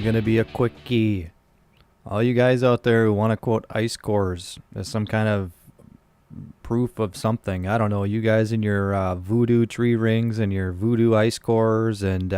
going to be a quickie. All you guys out there who want to quote ice cores as some kind of proof of something. I don't know. You guys in your voodoo tree rings and your voodoo ice cores and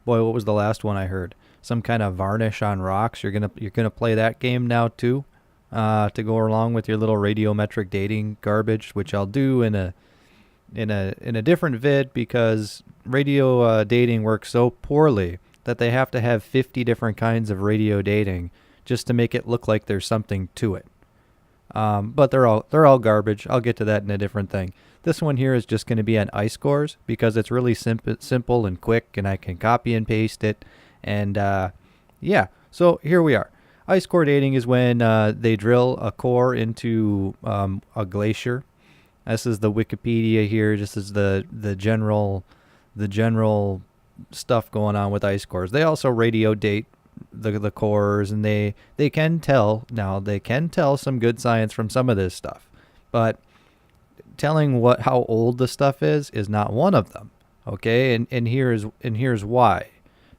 boy, what was the last one I heard? Some kind of varnish on rocks. You're gonna play that game now too, to go along with your little radiometric dating garbage, which I'll do in a different vid because radio dating works so poorly that they have to have 50 different kinds of radio dating just to make it look like there's something to it. But they're all garbage. I'll get to that in a different thing. This one here is just going to be on ice cores because it's really simple and quick, and I can copy and paste it. And yeah, so here we are. Ice core dating is when they drill a core into a glacier. This is the Wikipedia here. This is the general stuff going on with ice cores. They also radio date the cores, and they can tell some good science from some of this stuff, but telling how old the stuff is not one of them. Okay, and here's why.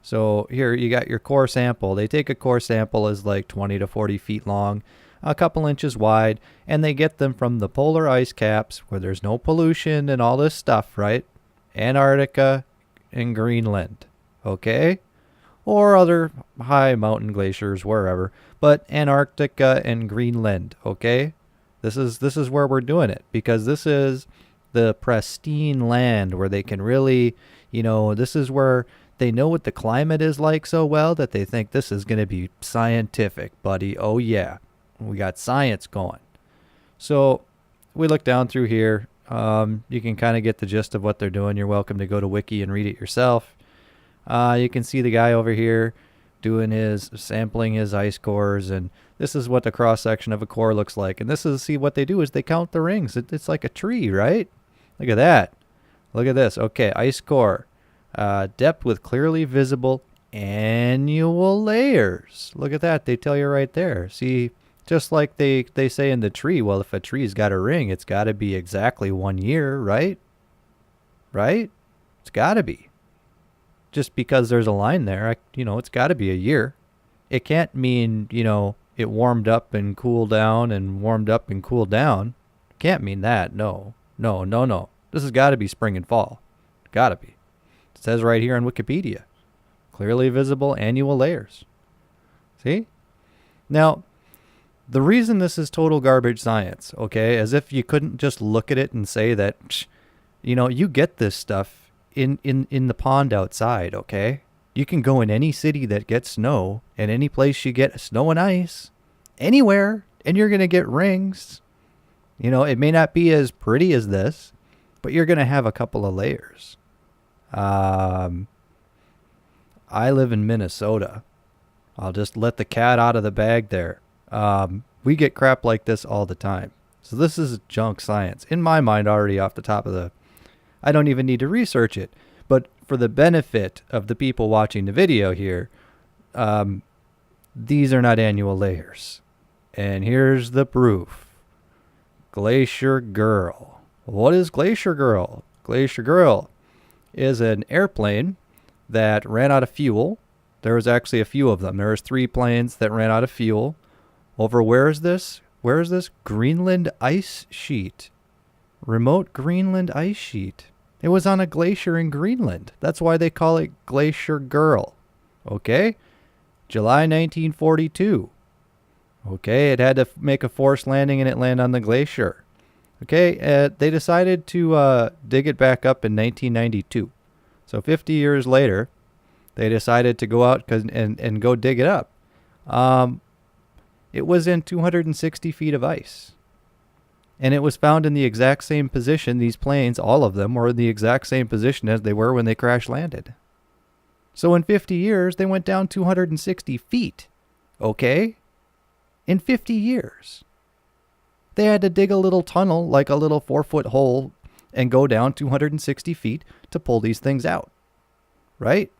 So here you got your core sample. They take a core sample as like 20 to 40 feet long, a couple inches wide, and they get them from the polar ice caps where there's no pollution and all this stuff, right? Antarctica and Greenland, okay? Or other high mountain glaciers, wherever. But Antarctica and Greenland, okay? This is where we're doing it because this is the pristine land where they can really, this is where they know what the climate is like so well that they think this is going to be scientific, buddy. Oh, yeah. We got science going. So we look down through here. You can kind of get the gist of what they're doing. You're welcome to go to Wiki and read it yourself. You can see the guy over here sampling his ice cores, and this is what the cross section of a core looks like. And see what they do is they count the rings. It's like a tree, right? Look at that. Look at this. Okay, ice core. Depth with clearly visible annual layers. Look at that. They tell you right there. See, just like they say in the tree, well, if a tree's got a ring, it's got to be exactly 1 year, right? Right? It's got to be. Just because there's a line there, it's got to be a year. It can't mean, it warmed up and cooled down and warmed up and cooled down. Can't mean that. No. This has got to be spring and fall. Got to be. It says right here on Wikipedia. Clearly visible annual layers. See? Now, the reason this is total garbage science, okay, as if you couldn't just look at it and say that, you get this stuff in the pond outside, okay? You can go in any city that gets snow, and any place you get snow and ice, anywhere, and you're going to get rings. It may not be as pretty as this, but you're going to have a couple of layers. I live in Minnesota. I'll just let the cat out of the bag there. We get crap like this all the time. So this is junk science. In my mind, already off the top of I don't even need to research it. But for the benefit of the people watching the video here, these are not annual layers. And here's the proof. Glacier Girl. What is Glacier Girl? Glacier Girl is an airplane that ran out of fuel. There was actually a few of them. There was 3 planes that ran out of fuel. Over where is this? Where is this? Greenland ice sheet. Remote Greenland ice sheet. It was on a glacier in Greenland. That's why they call it Glacier Girl. Okay? July 1942. Okay, it had to make a forced landing and it landed on the glacier. Okay, they decided to dig it back up in 1992. So 50 years later, they decided to go out and go dig it up. It was in 260 feet of ice. And it was found in the exact same position. These planes, all of them, were in the exact same position as they were when they crash landed. So in 50 years, they went down 260 feet. Okay? In 50 years. They had to dig a little tunnel, like a little 4-foot hole, and go down 260 feet to pull these things out. Right?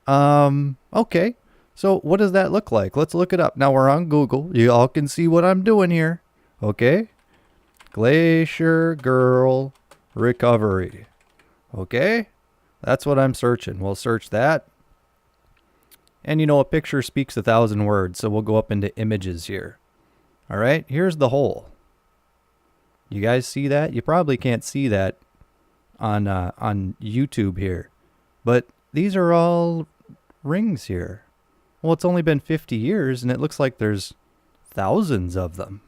Okay. So what does that look like? Let's look it up. Now we're on Google. You all can see what I'm doing here. Okay? Glacier Girl recovery. Okay? That's what I'm searching. We'll search that. And you know, a picture speaks 1,000 words, so we'll go up into images here. All right, here's the hole. You guys see that? You probably can't see that on YouTube here. But these are all rings here. Well, it's only been 50 years, and it looks like there's thousands of them.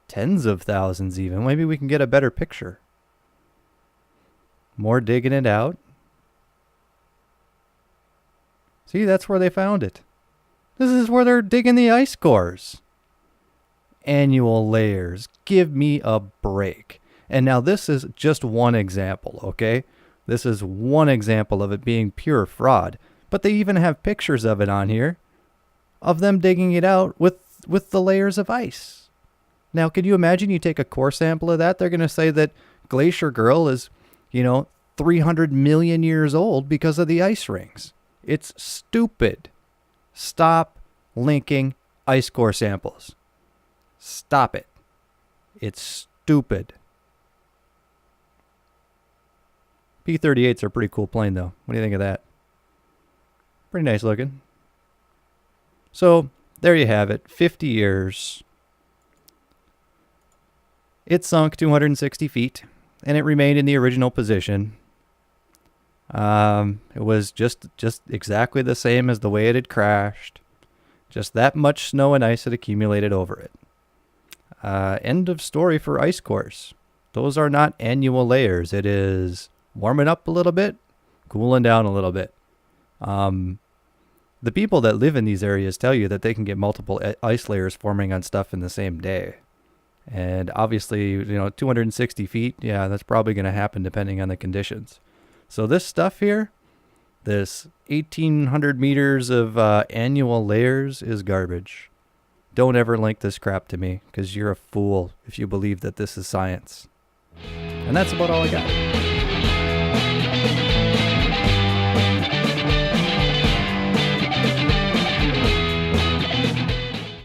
Tens of thousands even. Maybe we can get a better picture. More digging it out. See, that's where they found it. This is where they're digging the ice cores. Annual layers. Give me a break. And now this is just one example, okay? This is one example of it being pure fraud. But they even have pictures of it on here, of them digging it out with the layers of ice. Now, could you imagine you take a core sample of that? They're going to say that Glacier Girl is, 300 million years old because of the ice rings. It's stupid. Stop linking ice core samples. Stop it. It's stupid. P-38s are a pretty cool plane, though. What do you think of that? Pretty nice looking. So, there you have it. 50 years. It sunk 260 feet, and it remained in the original position. It was just exactly the same as the way it had crashed. Just that much snow and ice had accumulated over it. End of story for ice cores. Those are not annual layers. It is warming up a little bit, cooling down a little bit. The people that live in these areas tell you that they can get multiple ice layers forming on stuff in the same day. And obviously, 260 feet, yeah, that's probably going to happen depending on the conditions. So this stuff here, this 1,800 meters of annual layers is garbage. Don't ever link this crap to me, because you're a fool if you believe that this is science. And that's about all I got.